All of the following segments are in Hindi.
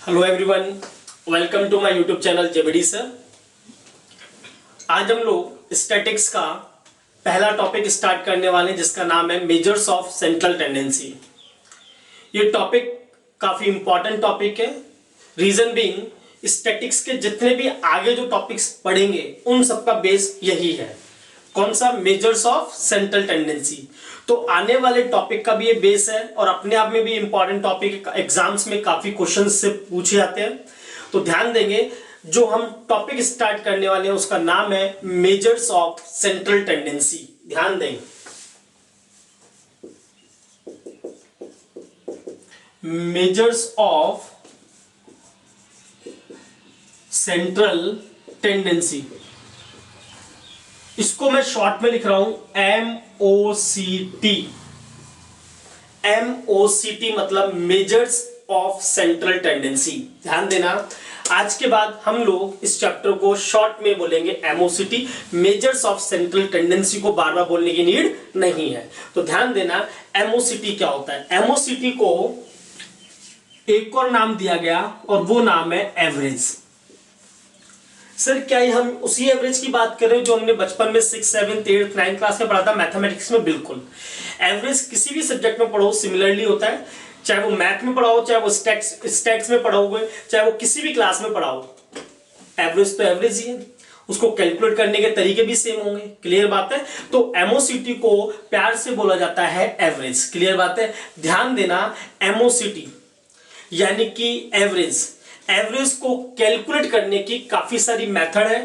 Hello everyone, welcome to my YouTube channel JBD sir. आज हम लोग स्टैटिक्स का पहला टॉपिक स्टार्ट करने वाले हैं जिसका नाम है मेजर्स ऑफ सेंट्रल टेंडेंसी। ये टॉपिक काफ़ी इंपॉर्टेंट टॉपिक है। रीज़न बीइंग स्टैटिक्स के जितने भी आगे जो टॉपिक्स पढ़ेंगे उन सबका बेस यही है। कौन सा? Measures of central tendency. तो आने वाले टॉपिक का भी ये बेस है और अपने आप में भी इंपॉर्टेंट टॉपिक, एग्जाम्स में काफी क्वेश्चंस से पूछे जाते हैं। तो ध्यान देंगे, जो हम टॉपिक स्टार्ट करने वाले हैं उसका नाम है मेजर्स ऑफ सेंट्रल टेंडेंसी। ध्यान दें, मेजर्स ऑफ सेंट्रल टेंडेंसी, इसको मैं शॉर्ट में लिख रहा हूं MOCT। MOCT मतलब मेजर्स ऑफ सेंट्रल टेंडेंसी। ध्यान देना, आज के बाद हम लोग इस चैप्टर को शॉर्ट में बोलेंगे MOCT। Measures of central tendency को बार बार बोलने की नीड नहीं है। तो ध्यान देना, MOCT क्या होता है। MOCT को एक और नाम दिया गया और वो नाम है एवरेज। सर क्या ही हम उसी एवरेज की बात कर रहे हैं जो हमने बचपन में 6, 7, 8, 9 क्लास में पढ़ा था मैथमेटिक्स में? बिल्कुल। एवरेज किसी भी सब्जेक्ट में पढ़ो सिमिलरली होता है, चाहे वो मैथ में पढ़ाओ, चाहे वो स्टैट्स में पढ़ाओगे, चाहे वो किसी भी क्लास में पढ़ाओ, एवरेज तो एवरेज ही है। उसको कैलकुलेट करने के तरीके भी सेम होंगे। क्लियर बात है? तो MOCT को प्यार से बोला जाता है एवरेज। क्लियर बात है? ध्यान देना, MOCT यानी कि एवरेज को कैलकुलेट करने की काफी सारी मेथड है,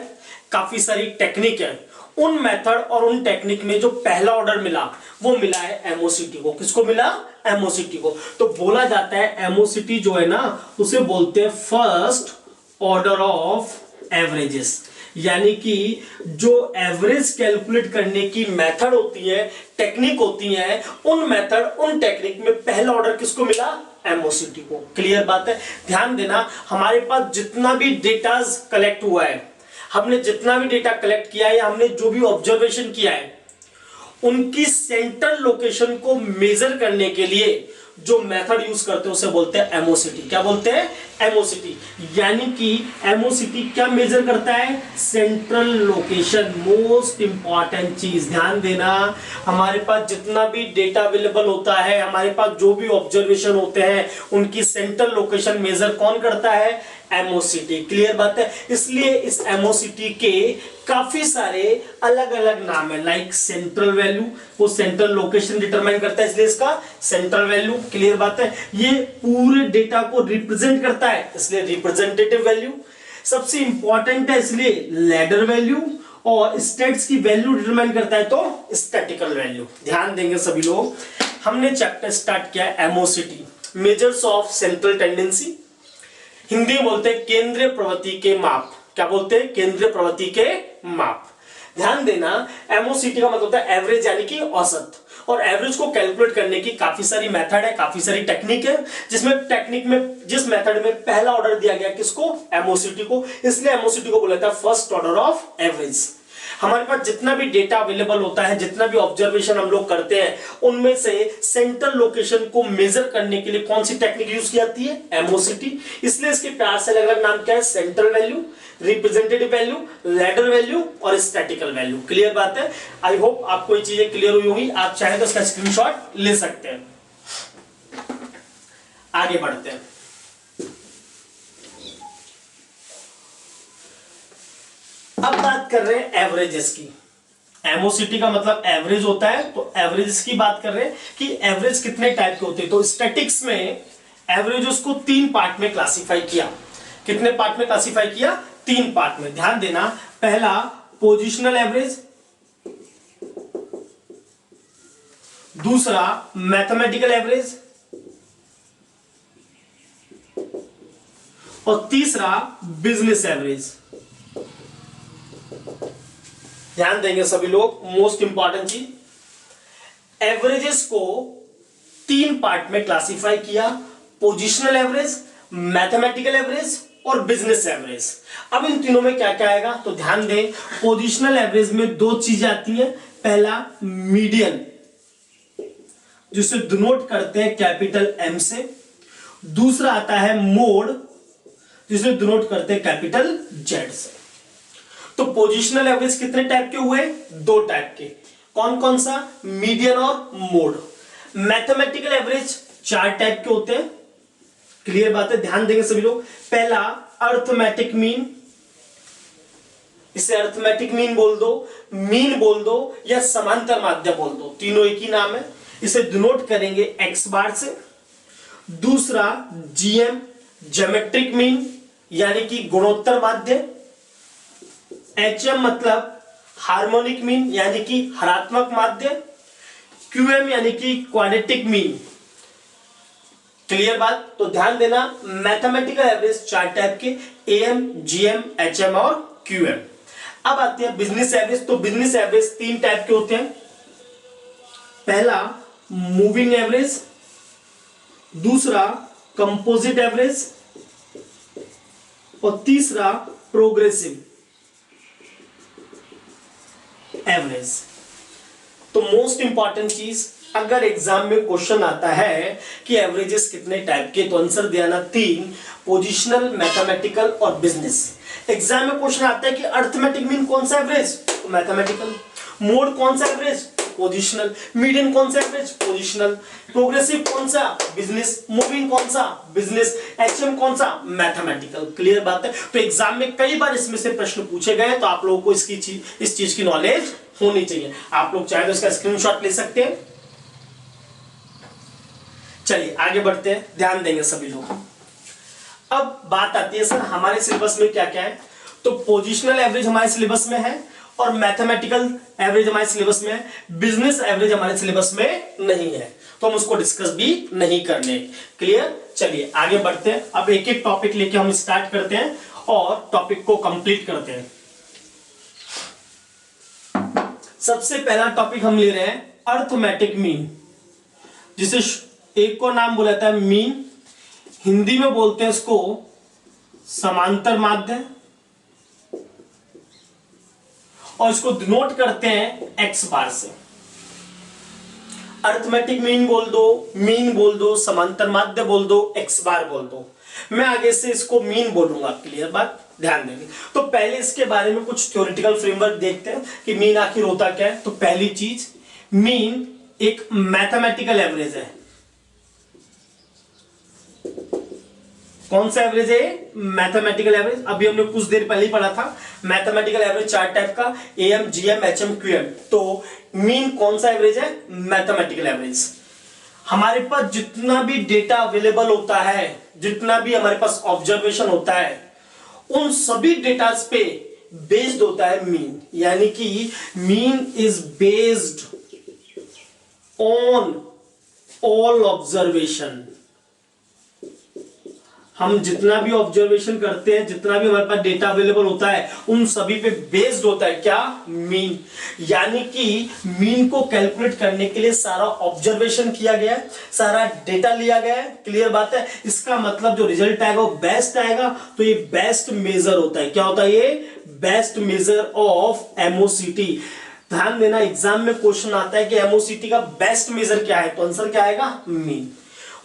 काफी सारी टेक्निक है। उन मेथड और उन टेक्निक में जो पहला ऑर्डर मिला वो मिला है MOCT को। किसको मिला? MOCT को। तो बोला जाता है MOCT जो है ना, उसे बोलते हैं फर्स्ट ऑर्डर ऑफ एवरेजेस। यानी कि जो एवरेज कैलकुलेट करने की मेथड होती है, टेक्निक होती है, उन मेथड उन टेक्निक में पहला ऑर्डर किसको मिला? MOCT को। क्लियर बात है? ध्यान देना, हमारे पास जितना भी डेटा कलेक्ट हुआ है, हमने जितना भी डेटा कलेक्ट किया है, हमने जो भी ऑब्जर्वेशन किया है, उनकी सेंट्रल लोकेशन को मेजर करने के लिए जो मेथड यूज करते हैं उसे बोलते हैं MOCT। क्या बोलते हैं? MOCT। यानी कि MOCT क्या मेजर करता है? Central location. मोस्ट इंपॉर्टेंट चीज ध्यान देना, हमारे पास जितना भी डेटा अवेलेबल होता है, हमारे पास जो भी ऑब्जर्वेशन होते हैं, उनकी सेंट्रल लोकेशन मेजर कौन करता है? MOCT। क्लियर बात है? इसलिए इस MOCT के काफी सारे अलग अलग नाम है। लाइक सेंट्रल वैल्यू, वो सेंट्रल लोकेशन डिटरमाइन करता है, इसलिए इसका सेंट्रल वैल्यू। क्लियर बात है? ये पूरे डेटा को रिप्रेजेंट करता है, इसलिए रिप्रेजेंटेटिव वैल्यू। सबसे इंपॉर्टेंट है इसलिए लैडर वैल्यू, और स्टेट्स की वैल्यू डिटरमाइन करता है तो स्टैटिकल वैल्यू। ध्यान देंगे सभी लोग, हमने चैप्टर स्टार्ट किया MOCT, measures of central tendency. Hindi में बोलते हैं केंद्रीय प्रवृत्ति के माप। क्या बोलते हैं? केंद्रीय प्रवृत्ति के माप। ध्यान देना, MOCT का मतलब होता है एवरेज यानी कि औसत। और एवरेज को कैलकुलेट करने की काफी सारी मेथड है, काफी सारी टेक्निक है, जिस मेथड में पहला ऑर्डर दिया गया किसको? MOCT को। इसलिए MOCT को बोला जाता है फर्स्ट ऑर्डर ऑफ एवरेज। हमारे पास जितना भी डेटा अवेलेबल होता है, जितना भी ऑब्जर्वेशन हम लोग करते हैं, उनमें से सेंट्रल लोकेशन को मेजर करने के लिए कौन सी टेक्निक यूज की जाती है? MOCT। इसलिए इसके प्यार से अलग अलग नाम क्या है? Central value, representative value, ladder value और स्टैटिकल वैल्यू। क्लियर बात है? आई होप आपको ये चीजें क्लियर हुई होगी। आप चाहे तो इसका स्क्रीनशॉट ले सकते हैं। आगे बढ़ते हैं। अब बात कर रहे हैं एवरेजेस की। MOCT का मतलब एवरेज होता है, तो एवरेज की बात कर रहे हैं कि एवरेज कितने टाइप के होते हैं। तो स्टैटिक्स में एवरेजेस को 3 पार्ट में क्लासिफाई किया। कितने पार्ट में क्लासिफाई किया? 3 पार्ट में। ध्यान देना, पहला पोजिशनल एवरेज, दूसरा मैथमेटिकल एवरेज और तीसरा बिजनेस एवरेज। ध्यान देंगे सभी लोग, मोस्ट इंपॉर्टेंट चीज, एवरेजेस को 3 पार्ट में क्लासिफाई किया, पोजिशनल एवरेज, मैथमेटिकल एवरेज और बिजनेस एवरेज। अब इन तीनों में क्या क्या आएगा? तो ध्यान दें, पोजिशनल एवरेज में 2 चीजें आती हैं। पहला मीडियन, जिसे डिनोट करते हैं कैपिटल M से। दूसरा आता है मोड, जिसे डिनोट करते हैं कैपिटल जेड से। तो पोजिशनल एवरेज कितने टाइप के हुए? दो टाइप के। कौन कौन सा? मीडियन और मोड। मैथमेटिकल एवरेज चार टाइप के होते हैं। क्लियर बात है, ध्यान देंगे सभी लोग। पहला अर्थमेटिक मीन, इसे अर्थमेटिक मीन बोल दो, मीन बोल दो या समांतर माध्य बोल दो, तीनों एक ही नाम है। इसे डिनोट करेंगे एक्स बार से। दूसरा जीएम ज्योमेट्रिक मीन यानी कि गुणोत्तर माध्य। एचएम मतलब हार्मोनिक मीन यानी कि हरात्मक माध्य। क्यूएम यानी कि क्वाड्रेटिक मीन। क्लियर बात? तो ध्यान देना, मैथमेटिकल एवरेज चार टाइप के, एएम, जीएम, एचएम और क्यूएम। अब आते हैं बिजनेस एवरेज। तो बिजनेस एवरेज तीन टाइप के होते हैं। पहला मूविंग एवरेज, दूसरा कंपोजिट एवरेज और तीसरा प्रोग्रेसिव एवरेज। तो मोस्ट इंपॉर्टेंट चीज, अगर एग्जाम में क्वेश्चन आता है कि एवरेजेस कितने टाइप के, तो आंसर देना तीन, पोजिशनल, मैथमेटिकल और बिजनेस। एग्जाम में क्वेश्चन आता है कि अर्थमेटिक मीन कौन सा एवरेज, तो मैथमेटिकल। मोड कौन सा एवरेज, पोजिशनल। मीडियन कौन सा एवरेज, पोजिशनल। प्रोग्रेसिव कौन सा, बिजनेस। मूविंग कौन सा, बिजनेस। एचएम कौन सा, मैथमेटिकल। क्लियर बात है? तो एग्जाम में कई बार इसमें से प्रश्न पूछे गए, तो आप लोगों को इस चीज की नॉलेज होनी चाहिए। आप लोग चाहे तो इसका स्क्रीनशॉट ले सकते हैं। चलिए आगे बढ़ते हैं, ध्यान देंगे सभी लोग। अब बात आती है सर हमारे सिलेबस में क्या क्या है। तो पोजिशनल एवरेज हमारे सिलेबस में है और मैथमेटिकल एवरेज हमारे सिलेबस में है। बिजनेस एवरेज हमारे सिलेबस में नहीं है, तो हम उसको डिस्कस भी नहीं करने। क्लियर? चलिए आगे बढ़ते हैं। अब एक एक टॉपिक लेके हम स्टार्ट करते हैं और टॉपिक को कंप्लीट करते हैं। सबसे पहला टॉपिक हम ले रहे हैं अर्थमेटिक मीन, जिसे एक को नाम बोला जाता है मीन, हिंदी में बोलते हैं इसको समांतर माध्य, और इसको डिनोट करते हैं एक्स बार से। अर्थमेटिक मीन बोल दो, समांतर माध्य बोल दो, एक्स बार बोल दो। मैं आगे से इसको मीन बोलूंगा। क्लियर बात? ध्यान देंगे। तो पहले इसके बारे में कुछ थ्योरेटिकल फ्रेमवर्क देखते हैं कि मीन आखिर होता क्या है। तो पहली चीज, मीन एक मैथमेटिकल एवरेज है। कौन सा एवरेज है? Mathematical average. अभी हमने कुछ देर पहले ही पढ़ा था मैथमेटिकल एवरेज चार टाइप का, एएम, जीएम, एचएम, क्यूएम। तो मीन कौन सा एवरेज है? Mathematical average. हमारे पास जितना भी डेटा अवेलेबल होता है, जितना भी हमारे पास ऑब्जर्वेशन होता है, उन सभी डेटा पे बेस्ड होता है मीन। यानी कि mean is based on all observation. हम जितना भी ऑब्जर्वेशन करते हैं, जितना भी हमारे पास डेटा अवेलेबल होता है, उन सभी पे बेस्ड होता है क्या? मीन। यानी कि मीन को कैलकुलेट करने के लिए सारा ऑब्जर्वेशन किया गया है, सारा डेटा लिया गया है। क्लियर बात है? इसका मतलब जो रिजल्ट आएगा वो बेस्ट आएगा। तो ये बेस्ट मेजर होता है। क्या होता है ये? Best measure of MOCT. ध्यान देना, एग्जाम में क्वेश्चन आता है कि एमओसीटी का बेस्ट मेजर क्या है, तो आंसर क्या आएगा? मीन।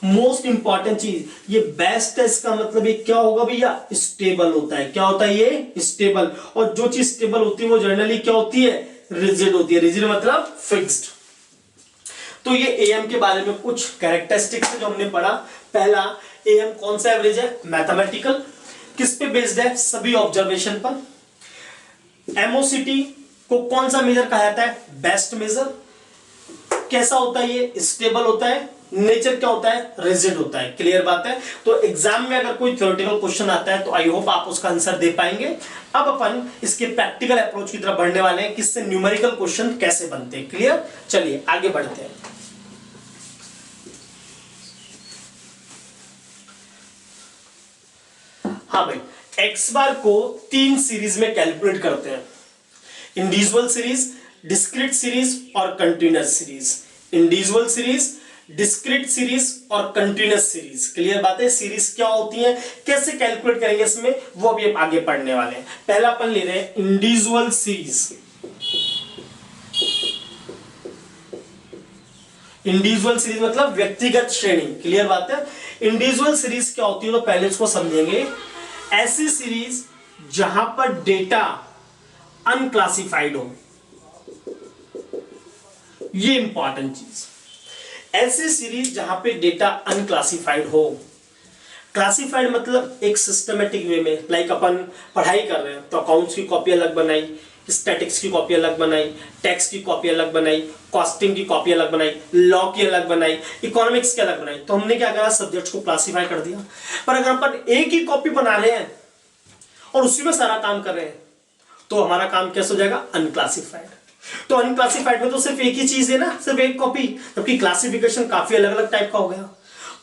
मोस्ट इंपॉर्टेंट चीज, ये बेस्ट है, इसका मतलब ये क्या होगा भैया? स्टेबल होता है। क्या होता है ये? स्टेबल। और जो चीज स्टेबल होती है वो जनरली क्या होती है? रिजिड होती है। रिजिड मतलब फिक्स्ड। तो ये एएम के बारे में कुछ कैरेक्टरिस्टिक्स जो हमने पढ़ा। पहला, एएम कौन सा एवरेज है? मैथमेटिकल। किस पे बेस्ड है? सभी ऑब्जर्वेशन पर। एमओसीटी को कौन सा मेजर कहा जाता है? Best measure. कैसा होता है ये? स्टेबल होता है। नेचर क्या होता है? रिजिड होता है। क्लियर बात है? तो एग्जाम में अगर कोई थ्योरेटिकल क्वेश्चन आता है तो आई होप आप उसका आंसर दे पाएंगे। अब अपन इसके प्रैक्टिकल अप्रोच की तरफ बढ़ने वाले हैं, किससे न्यूमेरिकल क्वेश्चन कैसे बनते हैं। क्लियर? चलिए आगे बढ़ते हैं। हाँ भाई, एक्स बार को तीन सीरीज में कैलकुलेट करते हैं, इंडिविजुअल सीरीज, डिस्क्रीट सीरीज और continuous series. Individual series, discrete series और कंटिन्यूअस सीरीज। क्लियर बात है? सीरीज क्या होती है, कैसे कैलकुलेट करेंगे इसमें, वो अभी हम आगे पढ़ने वाले हैं। पहला अपन ले रहे हैं इंडिविजुअल सीरीज। इंडिविजुअल सीरीज मतलब व्यक्तिगत श्रेणी। क्लियर बात है? इंडिविजुअल सीरीज क्या होती है, तो पहले इसको समझेंगे। ऐसी सीरीज जहां पर डेटा अनक्लासिफाइड हो, ये इंपॉर्टेंट चीज। ऐसी सीरीज जहां पे डेटा अनक्लासिफाइड हो, क्लासिफाइड मतलब एक सिस्टमेटिक वे में, लाइक अपन पढ़ाई कर रहे हैं तो अकाउंट्स की कॉपी अलग बनाई, स्टैटिक्स की कॉपी अलग बनाई, टैक्स की कॉपी अलग बनाई, कॉस्टिंग की कॉपी अलग बनाई, लॉ की अलग बनाई, इकोनॉमिक्स की अलग बनाई, तो हमने क्या करा, सब्जेक्ट्स को क्लासिफाई कर दिया। पर अगर अपन एक ही कॉपी बना रहे हैं और उसी में सारा काम कर रहे हैं तो हमारा काम कैसे हो जाएगा, अनक्लासिफाइड। तो अनक्लासिफाइड में तो सिर्फ एक ही चीज है ना, सिर्फ एक कॉपी, जबकि क्लासिफिकेशन काफी अलग अलग टाइप का हो गया।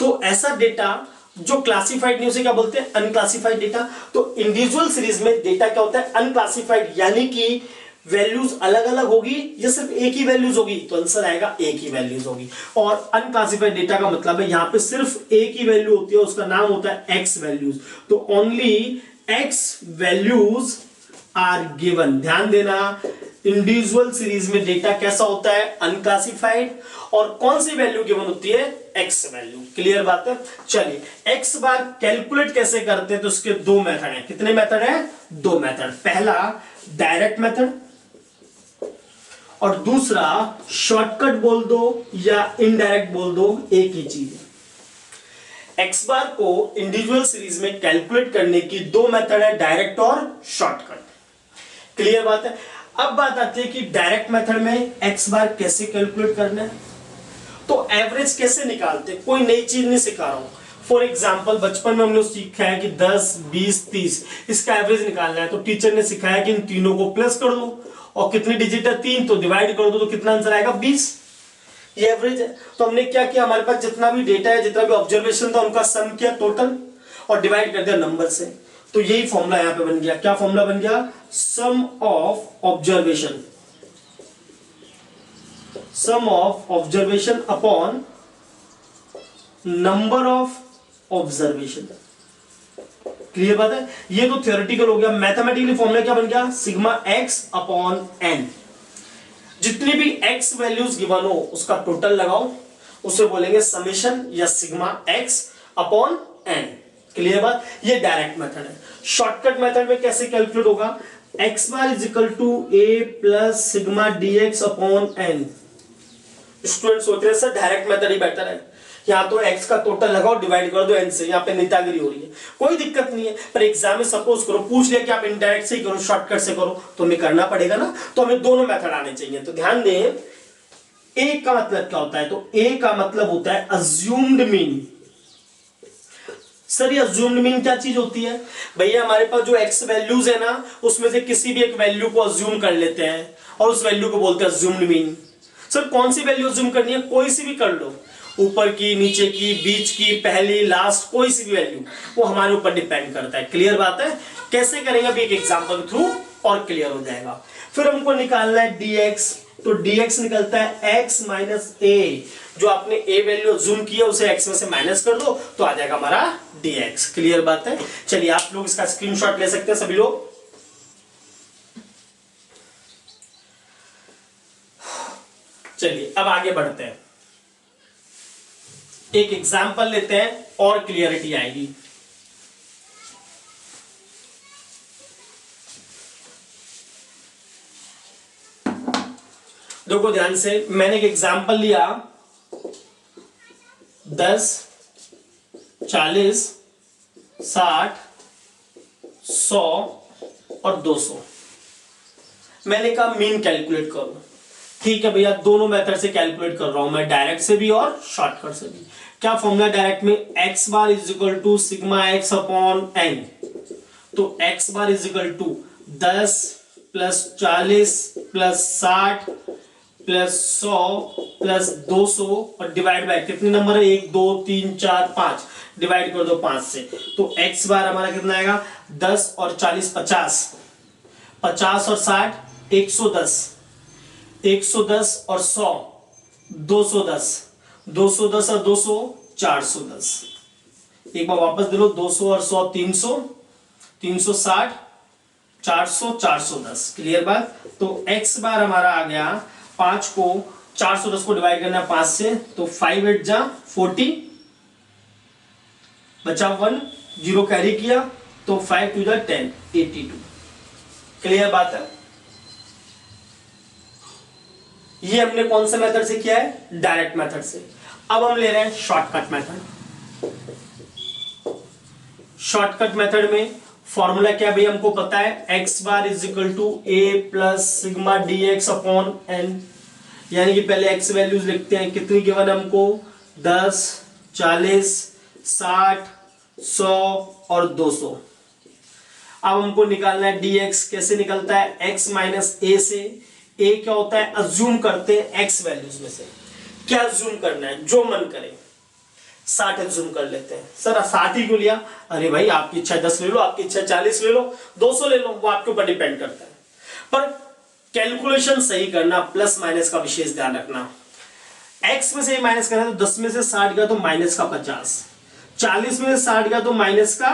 तो ऐसा डेटा जो क्लासिफाइड नहीं, उसे क्या बोलते हैं, अनक्लासिफाइड डेटा। तो इंडिविजुअल सीरीज में डेटा क्या होता है, अनक्लासिफाइड, यानी कि वैल्यूज अलग अलग होगी या सिर्फ एक ही वैल्यूज होगी, तो आंसर आएगा एक ही वैल्यूज होगी। और अनक्लासिफाइड डेटा का मतलब है यहां पे सिर्फ एक ही वैल्यू होती है, उसका नाम होता है एक्स वैल्यूज। तो only X values are given. ध्यान देना, इंडिविजुअल सीरीज में डेटा कैसा होता है, अनक्लासिफाइड, और कौन सी वैल्यू गिवन होती है, एक्स वैल्यू। क्लियर बात है। चलिए, एक्स बार कैलकुलेट कैसे करते हैं, तो उसके दो मेथड हैं। कितने मेथड हैं, दो मेथड। पहला डायरेक्ट मेथड और दूसरा शॉर्टकट बोल दो या इनडायरेक्ट बोल दो, एक ही चीज है। एक्स बार को इंडिविजुअल सीरीज में कैलकुलेट करने की दो मेथड है, डायरेक्ट और शॉर्टकट। क्लियर बात है। अब बात आती है कि डायरेक्ट मेथड में एक्स बार कैसे कैलकुलेट करना है, तो एवरेज कैसे निकालते, कोई नई चीज नहीं सिखा रहा हूं। फॉर एग्जाम्पल, बचपन में हम लोग सीखा है कि 10, 20, 30 इसका एवरेज निकालना है, तो टीचर ने सिखाया कि इन तीनों को प्लस कर दो और कितनी डिजिट है, 3, तो डिवाइड कर दो, तो कितना आंसर आएगा, 20। ये एवरेज है। तो हमने क्या किया, हमारे पास जितना भी डेटा है, जितना भी ऑब्जर्वेशन था, उनका सम किया टोटल और डिवाइड कर दिया नंबर से। तो यही फॉर्मूला यहां पे बन गया। क्या फॉर्मूला बन गया, sum of observation, sum of observation upon number of observation. Clear बात है। ये तो थ्योरेटिकल हो गया। मैथमेटिकली फॉर्मूला क्या बन गया, सिग्मा एक्स अपॉन एन। जितनी भी एक्स वैल्यूज गिवन हो उसका टोटल लगाओ, उसे बोलेंगे समेशन या sigma X upon N. Clear बात। ये डायरेक्ट मेथड है। शॉर्टकट मेथड में कैसे कैलकुलेट होगा, X bar is equal to A plus sigma D X upon N. Student सोच रहे सर डायरेक्ट मेथड ही बेटर है, यहाँ तो x का टोटल लगाओ, डिवाइड कर दो n से, यहाँ पे नेतागिरी हो रही है, कोई दिक्कत नहीं है। पर एग्जाम में सपोज करो पूछ लिया कि आप इनडायरेक्ट से ही करो, शॉर्टकट से करो, तो हमें करना पड़ेगा ना। तो हमें दोनों मेथड आने चाहिए। तो ध्यान दें, a का मतलब क्या होता है, तो a का मतलब होता है अज्यूम्ड मीन। सर ये अज्यूम्ड मीन क्या चीज होती है, भैया हमारे पास जो x वैल्यूज है ना, उसमें से किसी भी एक वैल्यू को अज्यूम कर लेते हैं और उस वैल्यू को बोलते हैं अज्यूम्ड मीन। सर कौन सी वैल्यू अज्यूम करनी है, कोई सी भी कर लो, ऊपर की, नीचे की, बीच की, पहली, लास्ट, कोई सी भी वैल्यू, वो हमारे ऊपर डिपेंड करता है। क्लियर बात है। कैसे करेंगे अभी एक एग्जांपल थ्रू और क्लियर हो जाएगा। फिर हमको निकालना है dx, तो dx निकलता है x माइनस ए। जो आपने a वैल्यू अज्यूम किया उसे x में से माइनस कर दो तो आ जाएगा हमारा dx। क्लियर बात है। चलिए आप लोग इसका स्क्रीनशॉट ले सकते हैं सभी लोग। चलिए अब आगे बढ़ते हैं, एक एग्जाम्पल लेते हैं और क्लियरिटी आएगी। देखो ध्यान से, मैंने एक एग्जाम्पल लिया 10, 40, 60, 100 और 200। मैंने कहा मीन कैलकुलेट करो। ठीक है भैया, दोनों मेथड से कैलकुलेट कर रहा हूं मैं, डायरेक्ट से भी और शॉर्टकट से भी। क्या फॉर्मूला डायरेक्ट में, X bar is equal to sigma X upon N. तो X bar is equal to 10 plus 40 plus 60 plus 100 plus 200 और डिवाइड बाय कितने नंबर है, 1 2 3 4 5, डिवाइड कर दो 5 से। तो एक्स बार हमारा कितना आएगा, 10 और 40 50, 50 और 60 110, 110 और 100 210, 210 और 200 410। एक बार वापस दे लो, 200 और 100 300, 360 400 410। क्लियर बात। तो x बार हमारा आ गया, 5 को 410 को डिवाइड करना है 5 से, तो 5 8 जा 40, बचा 1, 0 कैरी किया तो 5 टू 10, 82। क्लियर बात है? ये हमने कौन से मेथड से किया है? डायरेक्ट मेथड से। अब हम ले रहे हैं शॉर्टकट मेथड। शॉर्टकट मेथड में फॉर्मूला क्या भाई हमको पता है, X bar is equal to A plus sigma D X upon N. यानी कि पहले एक्स वैल्यूज लिखते हैं, कितनी गिवन है हमको? 10, 40, 60, 100 और 200। अब हमको निकालना है डी एक्स। कैसे निकलता है? एक्स माइनस ए से। ए क्या होता है? अज्यूम करते हैं एक्स वैल्यूज में से। क्या अज्यूम करना है? जो मन करे। 60 अज्यूम कर लेते हैं। सर 60 ही क्यों लिया? अरे भाई आपकी इच्छा 10 ले लो, आपकी इच्छा 40 ले लो, 200 ले लो, वो आपके ऊपर डिपेंड करता है। पर कैलकुलेशन सही करना, प्लस माइनस का विशेष ध्यान रखना। एक्स में से माइनस करना है तो 10 में से 60 गया तो माइनस का 50, 40 में से 60 गया तो माइनस का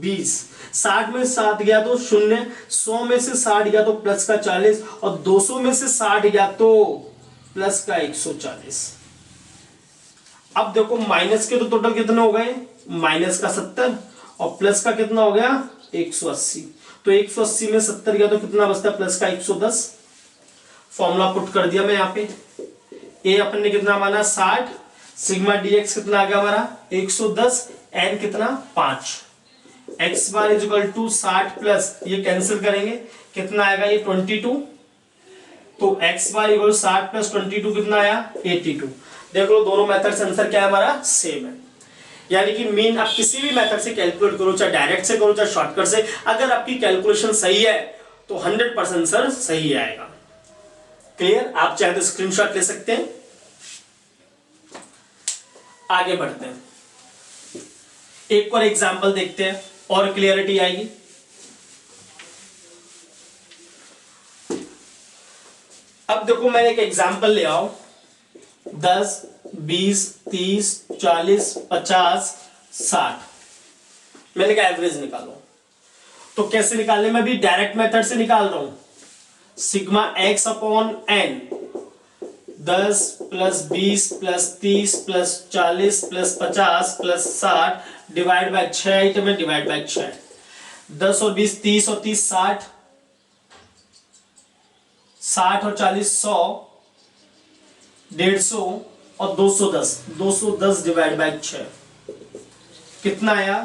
20, 60 में से 7 गया तो 0, 100 में से 60 गया तो प्लस का 40 और 200 में से 60 गया तो प्लस का 140। अब देखो माइनस के तो टोटल कितने हो गए? माइनस का 70 और प्लस का कितना हो गया? 180। तो 180 में 70 गया तो कितना बचता है? प्लस का 110। फॉर्मूला पुट कर दिया मैं यहाँ पे। ए अपन ने कितना माना? 60, सिग्मा डी एक्स कितना आ गया हमारा? 110, एन कितना? 5। X bar is equal to 60 plus ये कैंसिल करेंगे, कितना आएगा? ये 22। तो एक्स बार इक्वल 60 प्लस 22 कितना आया? 82। देख लो दोनों मेथड से आंसर क्या है हमारा? सेम है। यानी कि मीन आप किसी भी मेथड से कैलकुलेट करो, चाहे डायरेक्ट से करो चाहे शॉर्टकट से, अगर आपकी कैलकुलेशन सही है तो 100% सर सही आएगा। क्लियर? आप चाहे तो स्क्रीनशॉट ले सकते हैं। आगे बढ़ते हैं, एक और एग्जांपल देखते हैं और क्लियरिटी आएगी। अब देखो मैं एक एग्जांपल ले आओ, 10, 20, 30, 40, 50, 60। मैंने कहा एवरेज निकालो। तो कैसे निकालने? मैं भी डायरेक्ट मेथड से निकाल रहा हूं। Sigma X upon N, 10 plus 20 plus 30 plus 40 plus 50 plus 60 divide by 6 item है, डिवाइड बाय 6। 10 और 20 30 और 30 60, 60 और 40 100, 150 और 210, 210 डिवाइड बाय 6 कितना आया?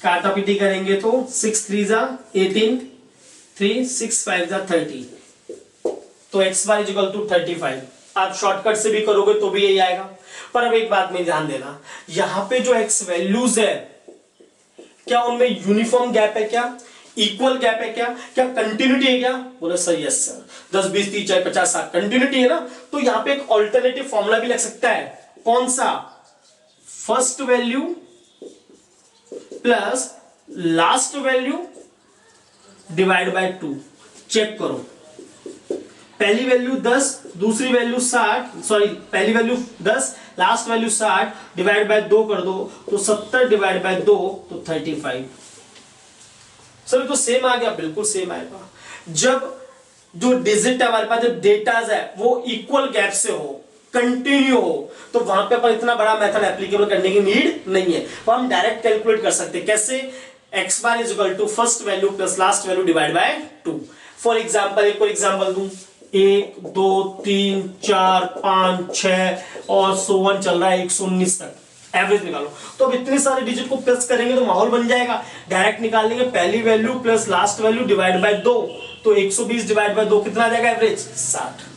काटा पीटी करेंगे तो 6 3 जा 18, 3 6 5 जा 30। तो X bar is equal to 35। आप शॉर्टकट से भी करोगे तो भी यही आएगा। पर अब एक बात में ध्यान देना, यहां पे जो एक्स वैल्यूज है क्या उनमें यूनिफॉर्म गैप है? क्या इक्वल गैप है? क्या क्या कंटिन्यूटी है? क्या बोले सर यस सर, 10 20 30 40 50 60 कंटिन्यूटी है ना। तो यहां पे एक ऑल्टरनेटिव फॉर्मूला भी लग सकता है। कौन सा? First value plus last value divide by 2। Check करो, पहली वैल्यू 10, दूसरी वैल्यू 60, सॉरी पहली value 10, last value 60 divide by 2 कर दो तो 70 डिवाइड बाय 2 तो 35। सर तो सेम आ गया? बिल्कुल सेम आएगा। जब जो डिजिट है हमारे पास, जब डेटाज है वो इक्वल गैप से हो, कंटिन्यू हो, तो वहां पे अपन इतना बड़ा मेथड एप्लीकेबल करने की नीड नहीं है। तो हम डायरेक्ट कैलकुलेट कर सकते हैं। कैसे? X bar is equal to first value plus last value divide by 2। For example एक और एग्जाम्पल दूं, 1 2 3 4 5 6 और 100 चल रहा है 119 तक। एवरेज निकालो। तो अब इतने सारे डिजिट को प्लस करेंगे तो माहौल बन जाएगा। डायरेक्ट निकाल लेंगे, पहली value plus last value divide by 2, तो 120 डिवाइड बाय 2 कितना आ जाएगा? एवरेज 60।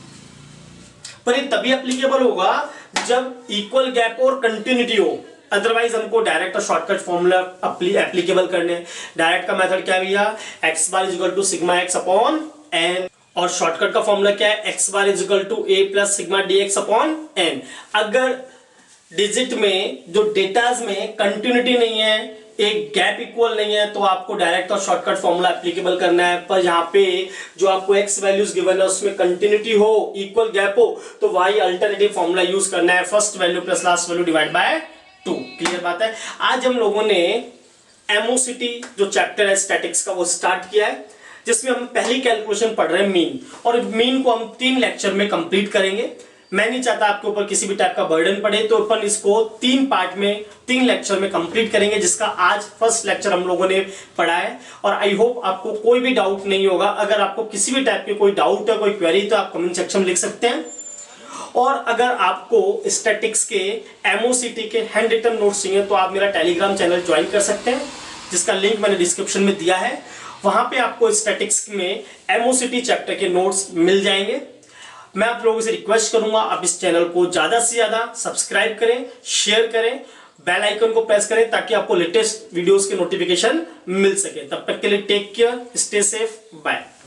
पर ये तभी एप्लीकेबल होगा जब इक्वल गैप और कंटिन्यूटी हो, अदरवाइज हमको डायरेक्ट और शॉर्टकट फॉर्मूला एप्लीकेबल करने। डायरेक्ट का मेथड क्या भैया? X bar is equal to sigma X upon N, और शॉर्टकट का फॉर्मूला क्या है? X bar is equal to A plus sigma D X upon N. अगर डिजिट में जो डेटाज में कंटिन्यूटी नहीं है, एक गैप इक्वल नहीं है, तो आपको डायरेक्ट और शॉर्टकट फॉर्मूला एप्लीकेबल करना है। पर यहाँ पे जो आपको एक्स वैल्यूज गिवन है उसमें कंटिन्यूटी हो, इक्वल गैप हो, तो वही अल्टरनेटिव फॉर्मूला यूज करना है, first value plus last value divide by 2। Clear बात है? आज हम लोगों ने एमओसीटी जो चैप्टर है स्टैटिक्स का वो स्टार्ट किया है, जिसमें हम पहली कैलकुलेशन पढ़ रहे हैं मीन, और मीन को हम 3 लेक्चर में कंप्लीट करेंगे। मैं नहीं चाहता आपके ऊपर किसी भी टाइप का बर्डन पड़े, तो अपन इसको 3 पार्ट में 3 लेक्चर में कंप्लीट करेंगे, जिसका आज फर्स्ट लेक्चर हम लोगों ने पढ़ा है। और आई होप आपको कोई भी डाउट नहीं होगा। अगर आपको किसी भी टाइप की कोई डाउट है, कोई क्वेरी, तो आप कमेंट सेक्शन में लिख सकते हैं। और अगर आपको स्टैटिक्स के एमओसीटी के हैंड रिटन नोट्स चाहिए तो आप मेरा टेलीग्राम चैनल ज्वाइन कर सकते हैं, जिसका लिंक मैंने डिस्क्रिप्शन में दिया है। वहां पे आपको स्टैटिक्स में एमओसीटी चैप्टर के नोट्स मिल जाएंगे। मैं आप लोगों से रिक्वेस्ट करूंगा, आप इस चैनल को ज्यादा से ज्यादा सब्सक्राइब करें, शेयर करें, बेल आइकन को प्रेस करें, ताकि आपको लेटेस्ट वीडियोस के नोटिफिकेशन मिल सके। तब तक के लिए take care, stay safe, bye.